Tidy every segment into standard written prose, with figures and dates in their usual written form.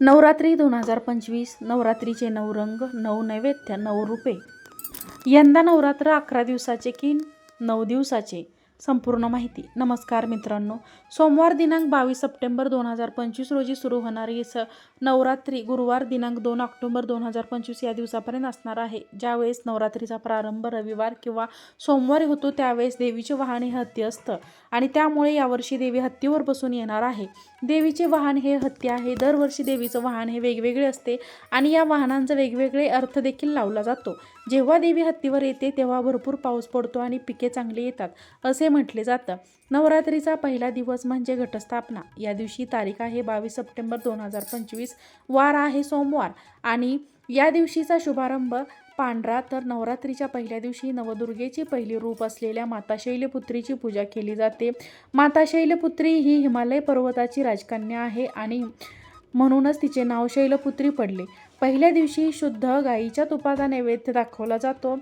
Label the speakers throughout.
Speaker 1: नवरात्री 2025 नवरात्रीचे 9 रंग, 9 नैवेद्य, 9 रूपे. यंदा नवरात्र 11 दिवसाचे की 9 दिवसाचे? संपूर्ण माहिती. नमस्कार मित्रांनो, सोमवार दिनांक 22 सप्टेंबर 2025 रोजी सुरू होणारी नवरात्री गुरुवार दिनांक 2 ऑक्टोबर 2025 या दिवसापर्यंत असणार आहे. ज्यावेळेस नवरात्रीचा प्रारंभ रविवार किंवा सोमवारी होतो त्यावेळेस देवीचे वाहन हे हत्ती असतं आणि त्यामुळे यावर्षी देवी हत्तीवर बसून येणार आहे. देवीचे वाहन हे हत्ती आहे. दरवर्षी देवीचं वाहन हे वेगवेगळे असते आणि या वाहनांचा वेगवेगळे अर्थ देखील लावला जातो. जेव्हा देवी हत्तीवर येते तेव्हा भरपूर पाऊस पडतो आणि पिके चांगली येतात असे म्हटले जातं. नवरात्रीचा पहिला दिवस म्हणजे घटस्थापना. या दिवशी तारीख आहे 22 सप्टेंबर 2025, वार आहे सोमवार आणि या दिवशीचा शुभारंभ पांढरा. तर नवरात्रीच्या पहिल्या दिवशी नवदुर्गेची पहिली रूप असलेल्या माता शैलपुत्रीची पूजा केली जाते. माता शैलपुत्री ही हिमालय पर्वताची राजकन्या आहे आणि म्हणूनच तिचे नाव शैलपुत्री पडले. पहिल्या दिवशी शुद्ध गाईच्या तुपाचा नैवेद्य दाखवला जातो.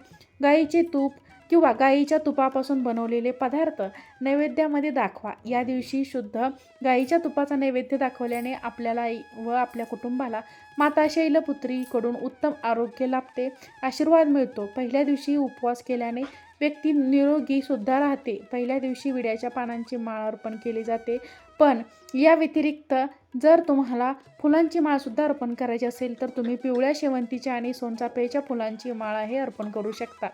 Speaker 1: गाईचे तूप किंवा गाईच्या तुपापासून बनवलेले पदार्थ नैवेद्यामध्ये दाखवा. या दिवशी शुद्ध गाईच्या तुपाचा नैवेद्य दाखवल्याने आपल्याला व आपल्या कुटुंबाला माता शैलपुत्रीकडून उत्तम आरोग्य लाभते, आशीर्वाद मिळतो. पहिल्या दिवशी उपवास केल्याने व्यक्ती निरोगी सुद्धा राहते. पहिल्या दिवशी विड्याच्या पानांची माळ अर्पण केली जाते. पण या व्यतिरिक्त जर तुम्हाला फुलांची माळ सुद्धा अर्पण करायची असेल तर तुम्ही पिवळ्या शेवंतीच्या आणि सोनचाफ्याच्या फुलांची माळ हे अर्पण करू शकता.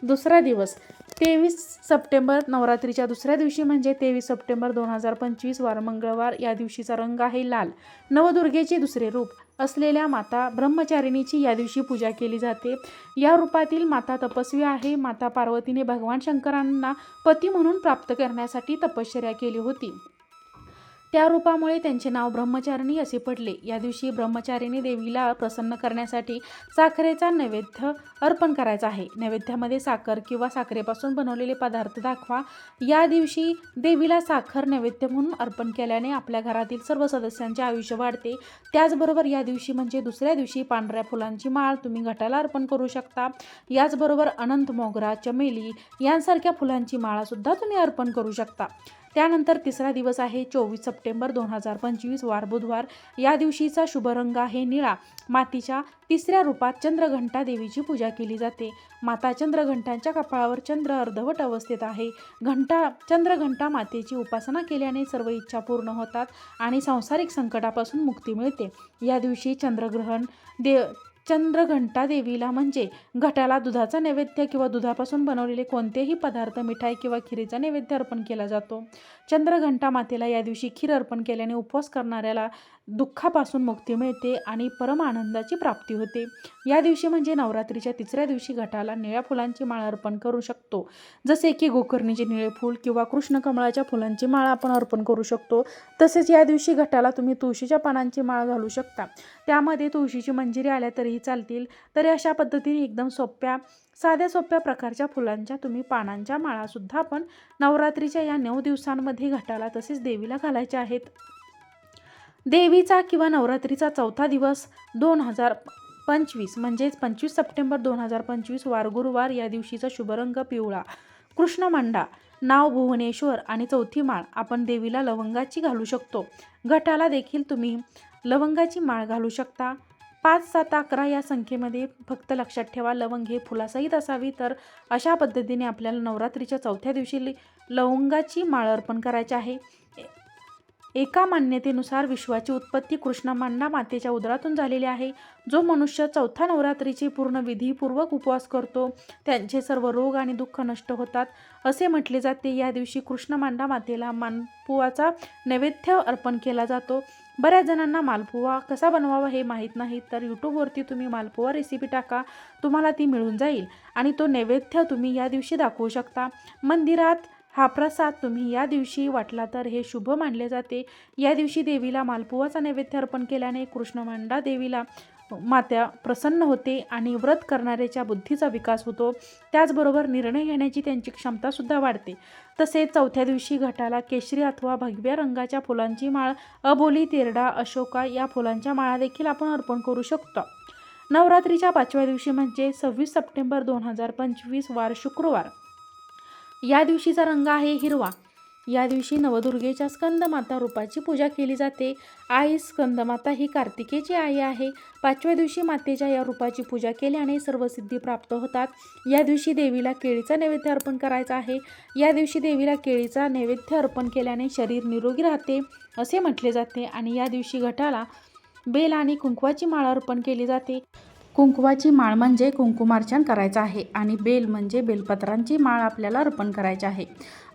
Speaker 1: दुसरा दिवस 23 सप्टेंबर नवरात्रीच्या दुसऱ्या दिवशी म्हणजे 23 सप्टेंबर 2025 वार मंगळवार. या दिवशीचा रंग आहे लाल. नवदुर्गेचे दुसरे रूप असलेल्या माता ब्रह्मचारिणीची या दिवशी पूजा केली जाते. या रूपातील माता तपस्वी आहे. माता पार्वतीने भगवान शंकरांना पती म्हणून प्राप्त करण्यासाठी तपश्चर्या केली होती. त्या रूपामुळे त्यांचे नाव ब्रह्मचारिणी असे पडले. या दिवशी ब्रह्मचारिणी देवीला प्रसन्न करण्यासाठी साखरेचा नैवेद्य अर्पण करायचा आहे. नैवेद्यामध्ये साखर किंवा साखरेपासून बनवलेले पदार्थ दाखवा. या दिवशी देवीला साखर नैवेद्य म्हणून अर्पण केल्याने आपल्या घरातील सर्व सदस्यांचे आयुष्य वाढते. त्याचबरोबर या दिवशी म्हणजे दुसऱ्या दिवशी पांढऱ्या फुलांची माळ तुम्ही घटाला अर्पण करू शकता. याचबरोबर अनंत मोगरा, चमेली यांसारख्या फुलांची माळासुद्धा तुम्ही अर्पण करू शकता. त्यानंतर तिसरा दिवस आहे 24 सप्टेंबर 2025 वार बुधवार. या दिवशीचा शुभ रंग आहे निळा. मातीच्या तिसऱ्या रूपात चंद्रघंटा देवीची पूजा केली जाते. माता चंद्रघंटांच्या कपाळावर चंद्र अर्धवट अवस्थेत आहे. चंद्रघंटा मातेची उपासना केल्याने सर्व इच्छा पूर्ण होतात आणि सांसारिक संकटापासून मुक्ती मिळते. या दिवशी चंद्रघंटा देवीला म्हणजे घटाला दुधाचा नैवेद्य किंवा दुधापासून बनवलेले कोणतेही पदार्थ, मिठाई किंवा खिरीचा नैवेद्य अर्पण केला जातो. चंद्रघंटा मातेला या दिवशी खीर अर्पण केल्याने उपवास करणाऱ्याला दुःखापासून मुक्ती मिळते आणि परम आनंदाची प्राप्ती होते. या दिवशी म्हणजे नवरात्रीच्या तिसऱ्या दिवशी घटाला निळ्या फुलांची माळ अर्पण करू शकतो. जसे की गोकर्णीचे निळे फूल किंवा कृष्णकमळाच्या फुलांची माळ आपण अर्पण करू शकतो. तसेच या दिवशी घटाला तुम्ही तुळशीच्या पानांची माळ घालू शकता. त्यामध्ये तुळशीची मंजिरी आल्या तरीही चालतील. तर अशा पद्धतीने एकदम साध्या सोप्या प्रकारच्या फुलांच्या तुम्ही पानांच्या माळासुद्धा आपण नवरात्रीच्या या 9 दिवसांमध्ये घटाला तसेच देवीला घालायच्या आहेत. देवीचा किंवा नवरात्रीचा चौथा दिवस 2025 म्हणजेच 25 सप्टेंबर 2025 वार गुरुवार. या दिवशीचा शुभरंग पिवळा. कृष्णमांडा नाव भुवनेश्वर आणि चौथी माळ आपण देवीला लवंगाची घालू शकतो. घटाला देखील तुम्ही लवंगाची माळ घालू शकता. 5, 7, 11 या संख्येमध्ये फक्त लक्षात ठेवा लवंग हे फुलासहित असावी. तर अशा पद्धतीने आपल्याला नवरात्रीच्या चौथ्या दिवशी लवंगाची माळ अर्पण करायची आहे. एका मान्यतेनुसार विश्वाची उत्पत्ती कृष्णमांडा मातेच्या उदरातून झालेली आहे. जो मनुष्य चौथा नवरात्रीचे पूर्ण विधीपूर्वक उपवास करतो त्यांचे सर्व रोग आणि दुःख नष्ट होतात असे म्हटले जाते. या दिवशी कृष्णमांडा मातेला मालपुवाचा नैवेद्य अर्पण केला जातो. बऱ्याच जणांना मालपुवा कसा बनवावा हे माहीत नाही, तर यूट्यूबवरती तुम्ही मालपुवा रेसिपी टाका, तुम्हाला ती मिळून जाईल आणि तो नैवेद्य तुम्ही या दिवशी दाखवू शकता. मंदिरात हा प्रसाद तुम्ही या दिवशी वाटला तर हे शुभ मानले जाते. या दिवशी देवीला मालपुवाचा नैवेद्य अर्पण केल्याने कृष्णमांडा देवीला माता प्रसन्न होते आणि व्रत करणाऱ्याच्या बुद्धीचा विकास होतो. त्याचबरोबर निर्णय घेण्याची त्यांची क्षमतासुद्धा वाढते. तसेच चौथ्या दिवशी घटाला केशरी अथवा भगव्या रंगाच्या फुलांची माळ, अबोली, तेरडा, अशोका या फुलांच्या माळा देखील आपण अर्पण करू शकतो. नवरात्रीच्या 5व्या दिवशी म्हणजे 26 सप्टेंबर 2025 वार शुक्रवार. या दिवशीचा रंग आहे हिरवा. या दिवशी नवदुर्गेच्या स्कंदमाता रूपाची पूजा केली जाते. आई स्कंदमाता ही कार्तिकेची आई आहे. 5व्या दिवशी मातेच्या या रूपाची पूजा केल्याने सर्व सिद्धी प्राप्त होतात. या दिवशी देवीला केळीचा नैवेद्य अर्पण करायचा आहे. या दिवशी देवीला केळीचा नैवेद्य अर्पण केल्याने शरीर निरोगी राहते असे म्हटले जाते. आणि या दिवशी घटाला बेल आणि कुंकवाची माळ अर्पण केली जाते. कुंकवाची माळ म्हणजे कुंकुमार्चन करायचं आहे आणि बेल म्हणजे बेलपत्रांची माळ आपल्याला अर्पण करायची आहे.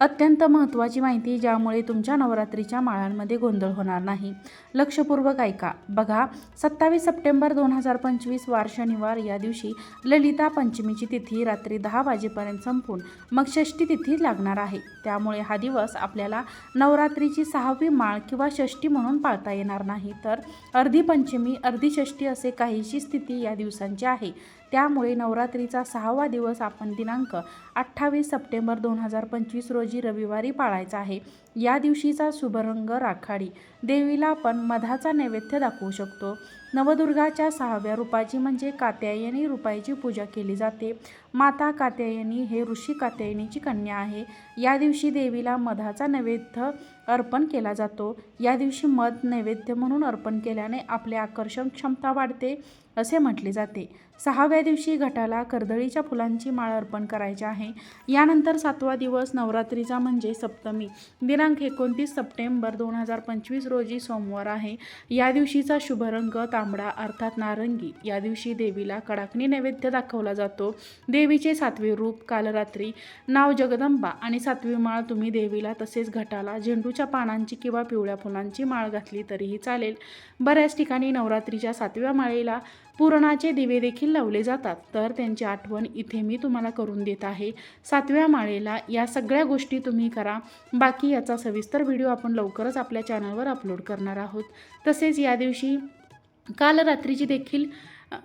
Speaker 1: अत्यंत महत्त्वाची माहिती, ज्यामुळे तुमच्या नवरात्रीच्या माळांमध्ये गोंधळ होणार नाही. लक्षपूर्वक ऐका. बघा, 27 सप्टेंबर 2025 वार शनिवार. या दिवशी ललिता पंचमीची तिथी रात्री 10 वाजेपर्यंत संपून मग षष्ठी तिथी लागणार आहे. त्यामुळे हा दिवस आपल्याला नवरात्रीची 6वी माळ किंवा षष्ठी म्हणून पाळता येणार नाही, तर अर्धी पंचमी अर्धी षष्ठी असे काहीशी स्थिती या दिवसांची आहे. त्यामुळे नवरात्रीचा 6वा दिवस आपण दिनांक 28 सप्टेंबर 2025 रोजी रविवारी पाळायचा आहे. या दिवशीचा शुभ रंग राखाडी. देवीला आपण मधाचा नैवेद्य दाखवू शकतो. नवदुर्गाच्या 6व्या रूपाची म्हणजे कात्यायनी रूपाची पूजा केली जाते. माता कात्यायनी हे ऋषी कात्यायनीची कन्या आहे. या दिवशी देवीला मधाचा नैवेद्य अर्पण केला जातो. या दिवशी मध नैवेद्य म्हणून अर्पण केल्याने आपले आकर्षण क्षमता वाढते असे म्हटले जाते. 6व्या दिवशी घटाला कर्दळीच्या फुलांची माळ अर्पण करायची आहे. यानंतर 7वा दिवस नवरात्रीचा म्हणजे सप्तमी दिनांक 29 सप्टेंबर 2025 रोजी सोमवार आहे. या दिवशीचा शुभ रंग तांबडा अर्थात नारंगी. या दिवशी देवीला कडाकणी नैवेद्य दाखवला जातो. देवीचे 7वे रूप कालरात्री, नाव जगदंबा आणि 7वी माळ तुम्ही देवीला तसेच घटाला झेंडूच्या पानांची किंवा पिवळ्या फुलांची माळ घातली तरीही चालेल. बऱ्याच ठिकाणी नवरात्रीच्या 7व्या माळेला पुरणाचे दिवे देखील लावले जातात, तर त्यांची आठवण इथे मी तुम्हाला करून देत आहे. 7व्या माळेला या सगळ्या गोष्टी तुम्ही करा. बाकी याचा सविस्तर व्हिडिओ आपण लवकरच आपल्या चॅनलवर अपलोड करणार आहोत. तसेच या दिवशी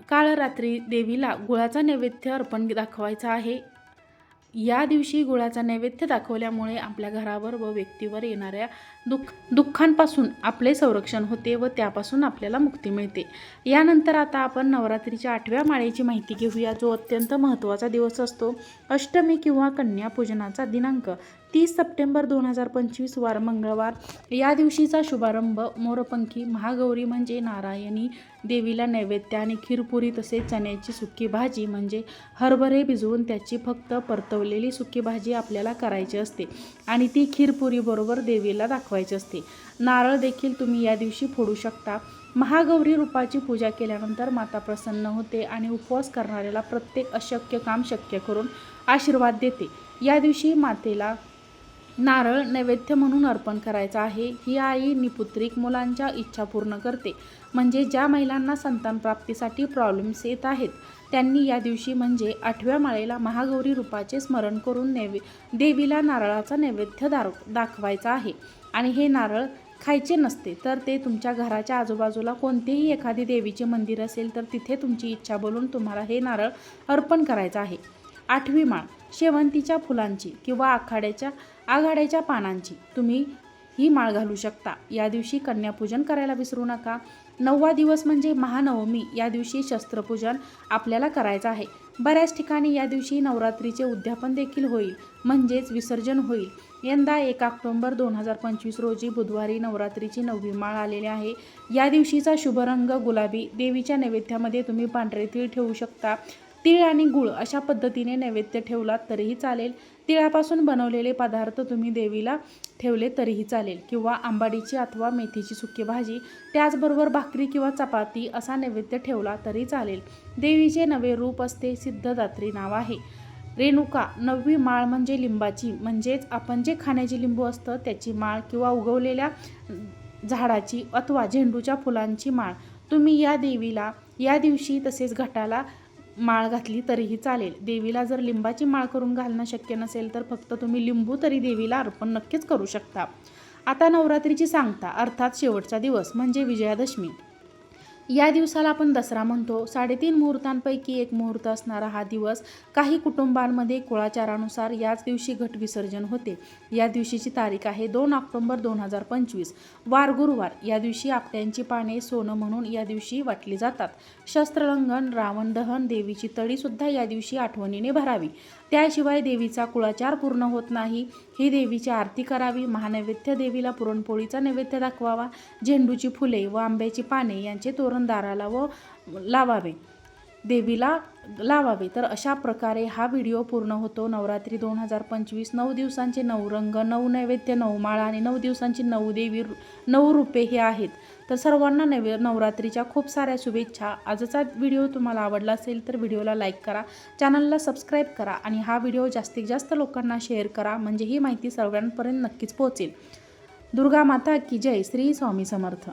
Speaker 1: कालरात्री देवीला गुळाचा नैवेद्य अर्पण दाखवायचा आहे. या दिवशी गुळाचा नैवेद्य दाखवल्यामुळे आपल्या घरावर व व्यक्तीवर येणाऱ्या दुःखांपासून आपले संरक्षण होते व त्यापासून आपल्याला मुक्ती मिळते. यानंतर आता आपण नवरात्रीच्या 8व्या माळेची माहिती घेऊया, जो अत्यंत महत्त्वाचा दिवस असतो. अष्टमी किंवा कन्या पूजनाचा दिनांक 30 सप्टेंबर 2025 वार मंगळवार. या दिवशीचा शुभारंभ मोरपंखी महागौरी म्हणजे नारायणी देवीला नैवेद्य आणि खीरपुरी तसेच चण्याची सुकी भाजी म्हणजे हरभरे भिजवून त्याची फक्त परतवलेली सुकी भाजी आपल्याला करायची असते आणि ती खीरपुरी बरोबर देवीला दाखवायची असते. नारळ देखील तुम्ही या दिवशी फोडू शकता. महागौरी रूपाची पूजा केल्यानंतर माता प्रसन्न होते आणि उपवास करणाऱ्याला प्रत्येक अशक्य काम शक्य करून आशीर्वाद देते. या दिवशी मातेला नारळ नैवेद्य म्हणून अर्पण करायचा आहे. ही आई निपुत्रिक मुलांच्या इच्छा पूर्ण करते. म्हणजे ज्या महिलांना संतान प्राप्तीसाठी प्रॉब्लेम्स येत आहेत त्यांनी या दिवशी म्हणजे 8व्या माळेला महागौरी रूपाचे स्मरण करून देवीला नारळाचा नैवेद्य दाखवायचा आहे. आणि हे नारळ खायचे नसते, तर ते तुमच्या घराच्या आजूबाजूला कोणतेही एखादी देवीचे मंदिर असेल तर तिथे तुमची इच्छा बोलून तुम्हाला हे नारळ अर्पण करायचं आहे. 8वी माळ शेवंतीच्या फुलांची किंवा आघाड्याच्या पानांची तुम्ही ही माळ घालू शकता. या दिवशी कन्यापूजन करायला विसरू नका. 9वा दिवस म्हणजे महानवमी. या दिवशी शस्त्रपूजन आपल्याला करायचं आहे. बऱ्याच ठिकाणी या दिवशी नवरात्रीचे उद्यापन देखील होईल, म्हणजेच विसर्जन होईल. यंदा 1 ऑक्टोबर 2025 रोजी बुधवारी नवरात्रीची 9वी माळ आलेली आहे. या दिवशीचा शुभ रंग गुलाबी. देवीच्या नैवेद्यामध्ये तुम्ही पांढरे तीळ ठेवू शकता. तीळ आणि गुळ अशा पद्धतीने नैवेद्य ठेवलात तरीही चालेल. तिळापासून बनवलेले पदार्थ तुम्ही देवीला ठेवले तरीही चालेल, किंवा आंबाडीची अथवा मेथीची सुकी भाजी, त्याचबरोबर भाकरी किंवा चपाती असा नैवेद्य ठेवला तरी चालेल. देवीचे 9वे रूप असते सिद्धदात्री नाव आहे. रेणुका 9वी माळ म्हणजे लिंबाची, म्हणजेच आपण जे खाण्याचे लिंबू असतं त्याची माळ किंवा उगवलेल्या झाडाची अथवा झेंडूच्या फुलांची माळ तुम्ही या देवीला या दिवशी तसेच घटाला माळ घातली तरीही चालेल. देवीला जर लिंबाची माळ करून घालणं शक्य नसेल तर फक्त तुम्ही लिंबू तरी देवीला अर्पण नक्कीच करू शकता. आता नवरात्रीची सांगता अर्थात शेवटचा दिवस म्हणजे विजयादशमी. या दिवसाला आपण दसरा म्हणतो. 3.5 मुहूर्तांपैकी एक मुहूर्त असणारा हा दिवस. काही कुटुंबांमध्ये कुळाचारानुसार याच दिवशी घट विसर्जन होते. या दिवशीची तारीख आहे 2 ऑक्टोबर 2025 वार गुरुवार. या दिवशी आपट्यांची पाने सोनं म्हणून या दिवशी वाटली जातात. शस्त्रलंघन, रावण दहन, देवीची तळीसुद्धा या दिवशी आठवणीने भरावी. त्याशिवाय देवीचा कुळाचार पूर्ण होत नाही ही देवीची आरती करावी, महानैवेद्य देवीला पुरणपोळीचा नैवेद्य दाखवावा, झेंडूची फुले व आंब्याची पाने यांचे तोरण दाराला व लावावे, देवीला लावावे. तर अशा प्रकारे हा व्हिडिओ पूर्ण होतो. नवरात्री 2025 9 दिवसांचे 9 रंग, 9 नैवेद्य, 9 माळा आणि 9 दिवसांची 9 देवी, 9 रूपे हे आहेत. तर सर्वांना नवरात्रीच्या खूप साऱ्या शुभेच्छा. आजचा व्हिडिओ तुम्हाला आवडला असेल तर व्हिडिओला लाईक करा, चॅनलला सबस्क्राईब करा आणि हा व्हिडिओ जास्तीत जास्त लोकांना शेअर करा, म्हणजे ही माहिती सर्वांपर्यंत नक्कीच पोहोचेल. दुर्गा माता की जय. श्री स्वामी समर्थ.